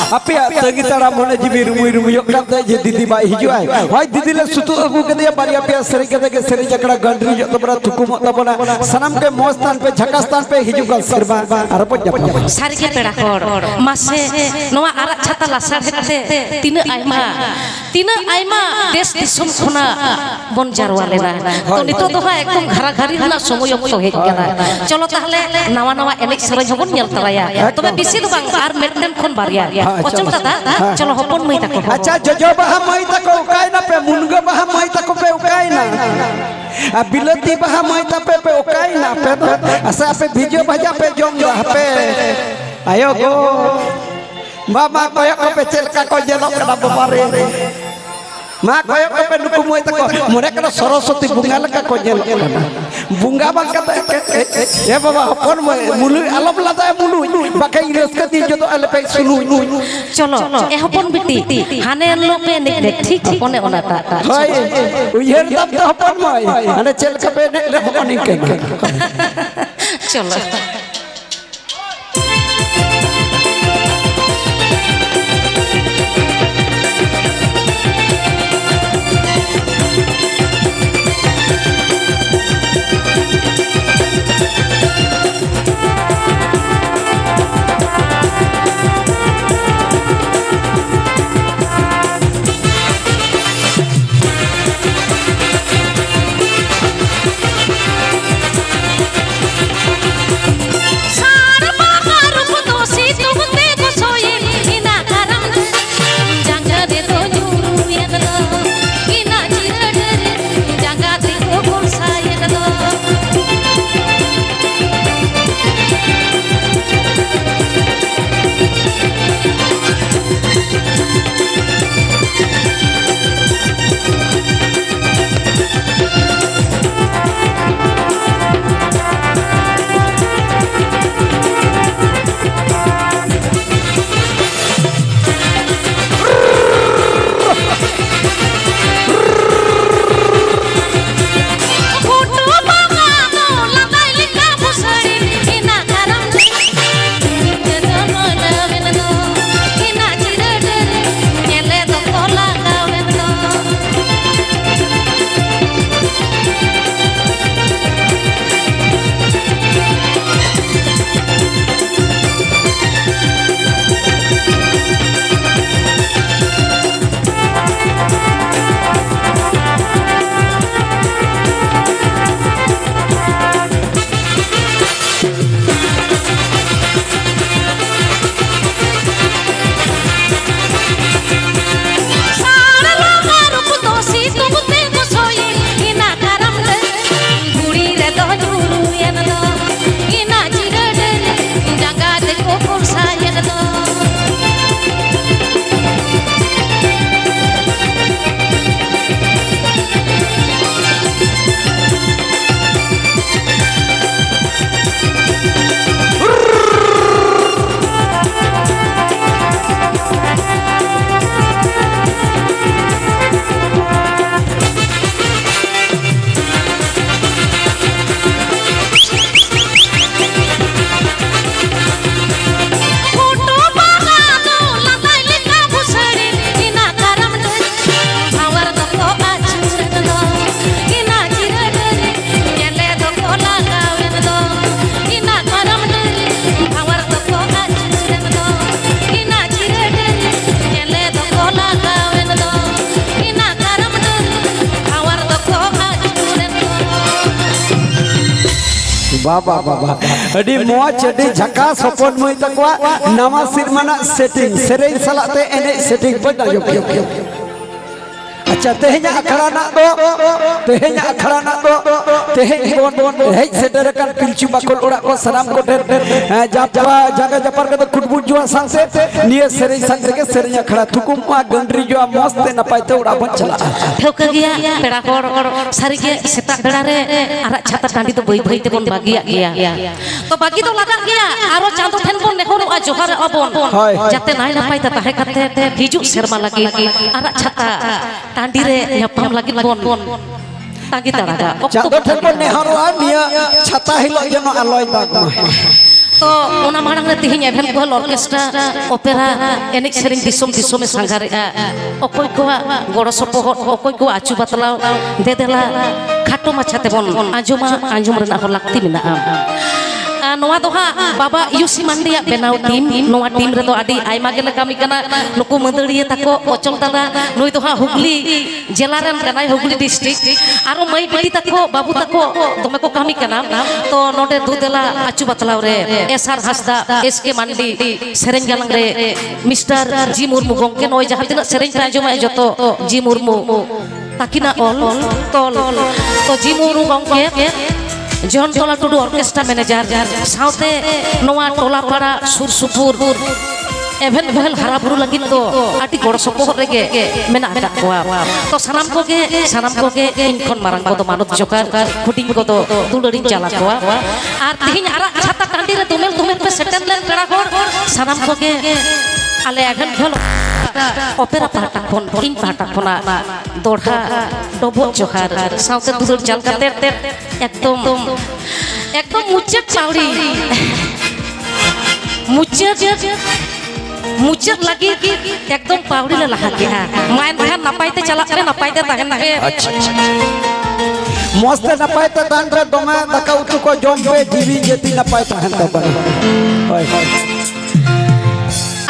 apa tegi tara mone jibi rumui rumui kata je didi bai hijau hoi didi le sutu agu kede baria pia seri kede ke seri jakra gandri jo to bara tukum tabona sanam ke mostan pe झकस्तान पे हिजु गल सरबा अरब जप सारी के पेड़ा code मासे नवा आरक छाता लासार हेते तीन आइमा देश दिसम खुना बन जारवा लेना तो नितो तो एकदम घरा घरी ना समय तो हेज केना चलो ताहले नवा नवा एनेक सरज हबन नेल तराया तबे बिसि दो बांग आर मेटनेम खन बारिया पचम दादा चलो हपन मई तको अच्छा जजो बहा मई तको उकाय ना पे मुनगा बहा मई तको पे उकाय ना आ बिलती बहा मई तपे पे उकाय ना पे असा पे भिजो भजा पे जोम पे आयो गो मामा कोय पे चलका को जेलो कदा बबारे मा कोय पे नुकु मई तको मोरे कदा सरस्वती बुंगा लका को जेलो बुंगा बा कता ए बाबा हपन मुलु अलम लादा मुलु बाके रसकती जो तो अले पे सुनु चलो ए हपन बिटी हाने लो पे ने ठीक कोने ओनाता हाय उहेर दब तो हपन मई अने चलका पे ने हपन के चलो बाबा बाबा अडी मोच अडी झका सपोन मई तकवा नवा सिरमाना सेटिंग सेरेन सलाते एने सेटिंग पद जो अच्छा तेहnya akhara nak do tehnya bon hej seter kan pilcu bakol orak ko salam ko der japa jaga japar ke kutbun jua sangse niye serei sangre ke serenya khara thukum ma gandri jua moste napai te ora bon chala theuka giya peda hor sari ge seta beda re arak chata tandi to boi boi te bon bagia giya to bagi to ladak giya aro chanto then bon nekhon a johar abon jate nai napai ta tahe kate hiju serma lagi arak chata tandi re nyapam lagi bon tanggi taraga chanto then bon neharo niya chata hilo jeno aloy tak तो ओना मांग रे तिहिं एभेन को orchestra opera एनिक Tsering Disom Disom में संघारे अकोय को गड़ो सपोह अकोय को आचु बतलाव दे देला खाटो माछाते बन आंजुमा आंजुम रे ना लागती मेना नोआ दो बाबा यूसी मांडिया बेनाव टीम नोआ टीम रे दो आडी आयमा गेले कामी कना नुकु मंदड़िया ताको अचल दादा नुई दो हुगली जिला रेन कनाय हुगली डिस्ट्रिक्ट आरो मई बेटी ताको बाबू ताको दमे को कामी कना तो नोडे दुदेला आचु बतलाव रे एसआर हसदा एसके मांडी सेरेन गालंग रे मिस्टर जी मुर्मू गोंके नोय जहां तिना सेरेन पे आंजुमा जतो जी मुर्मू ताकिना ऑल तो जी मुर्मू गोंके जॉन टोला टुडू ऑर्केस्ट्रा मैनेजर साउते नोआ टोला पाड़ा सुर सुपुर एभेन बहल हरा बुरु लगी तो आटी गड़ सपोह रेगे मेना आदा कोआ तो सनाम को के इनखन मारंग को तो मानुत जोकार फुटिंग को तो दुलड़ी चला कोआ आर तिहिं आरा छाता टांडी रे तुमेल पे सेटल लेन पेड़ा घर सनाम को के आले एभेन भेल ओपेरा पाटा फोन इन पाटा फोना दोढ़ा डबो जोहार साउते दुलड़ चल करते एकदम मुच्चट चावड़ी मुच्चट लगी एकदम पावड़ी ले लहा के मायन बहन नपाइते चला पे नपाइते तहन है मस्त नपाइते तहन रे दमे दका उतु को जम पे जीवी जेती नपाइते तहन त होय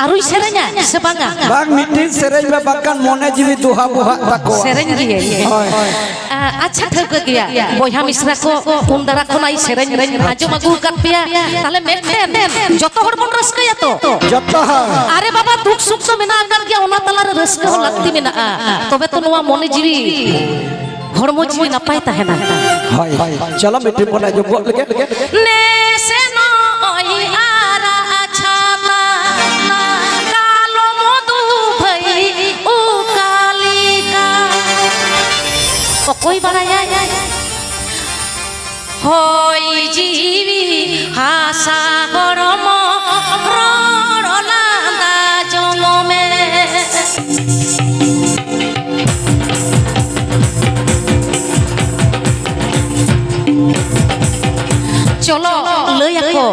आरुई सेरे냐 से बांगा बांग मिटिन सेरेज में बाकान मोने जीवी दुहा बुहा तको सेरेñ गिए अच्छा ठक गया बोया मिश्रा को कुंदरा खनाई सेरेñ आजो मगु कान पिया ताले मेटेन जतो हर मन रस्कया तो जतो अरे बाबा दुख सुख तो मेना कर गया ओना तलार रस्का हो लगती मेना तबे तो नोआ मोने जीवी हरमो जीवी नपाय ताहेना हाय चलो मिटिन मोने जो बोल लगे ने से नो ओई आरा अच्छा कोई बड़ाया होई जीवी हासा गरम रड़लांदा जलो में चलो लय को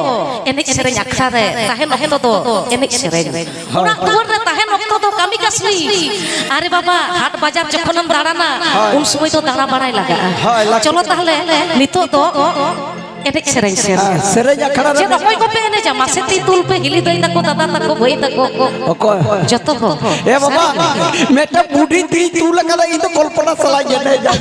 एनेक सेरेñ आखरा रे ताहेन ओक्तो तो एनेक सेरेñ ओना दुवर रे ताहेन ओक्तो तो कामी कासली अरे बाबा हाट बाजार जखनम दाड़ाना उन समय तो दाड़ा बाड़ाय लगा चलो ताहले नितो तो एनेक सेरेñ सेरेñ आखरा रे ओकोय को पे एने जमा से ती तुल पे हिली दई तको दादा तको भई तको ओकोय जतो को ए बाबा मेटा बूढ़ी ती तू लगा ई तो कल्पना सला जेने जा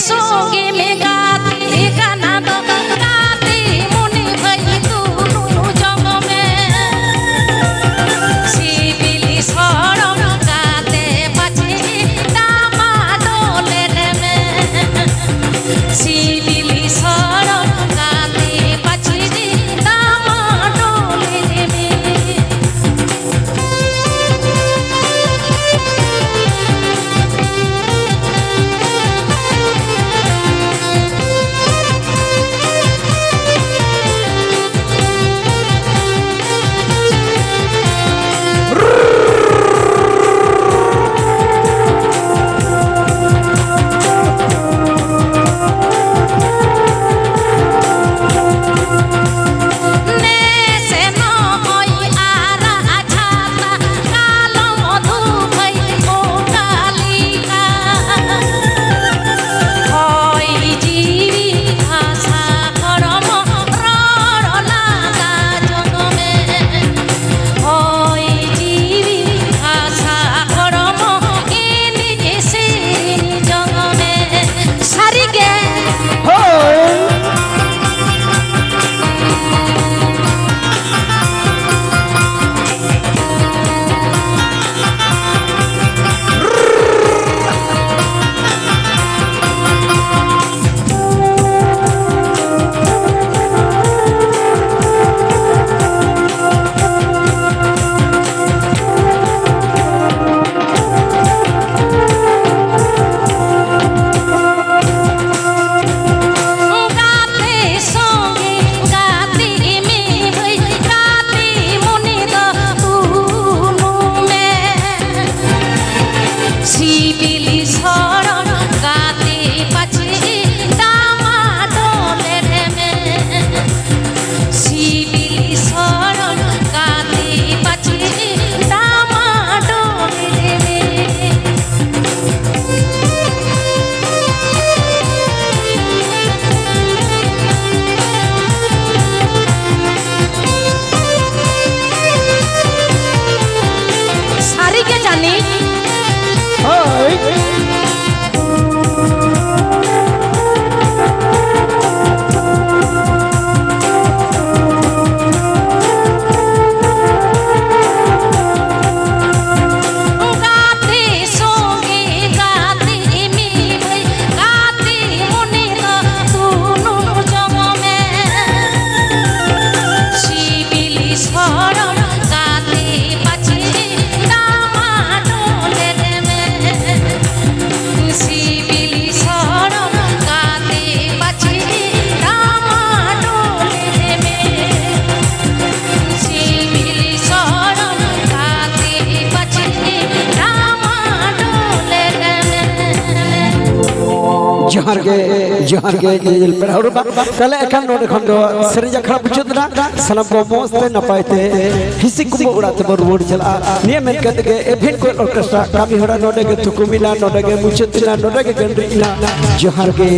सोगे में गाती गाना दो गाती मुनि भई तू जग में सिबिली सड़न गाते बचे दामा डोले में सिबिली सड़न गाते बचे दामा डोले में जोहार के जेल पे हरबा तले एखान नोडे खन दो सेरेंज अखड़ा बुझुदना सनम को मोस्ते नपायते हिसी कुमो उड़ाते बर रोड चला नियम में कहते के इवेंट को ऑर्केस्ट्रा कामी होड़ा नोडे के तुकुमिला नोडे के मुचतिना नोडे के गंडीना जोहार के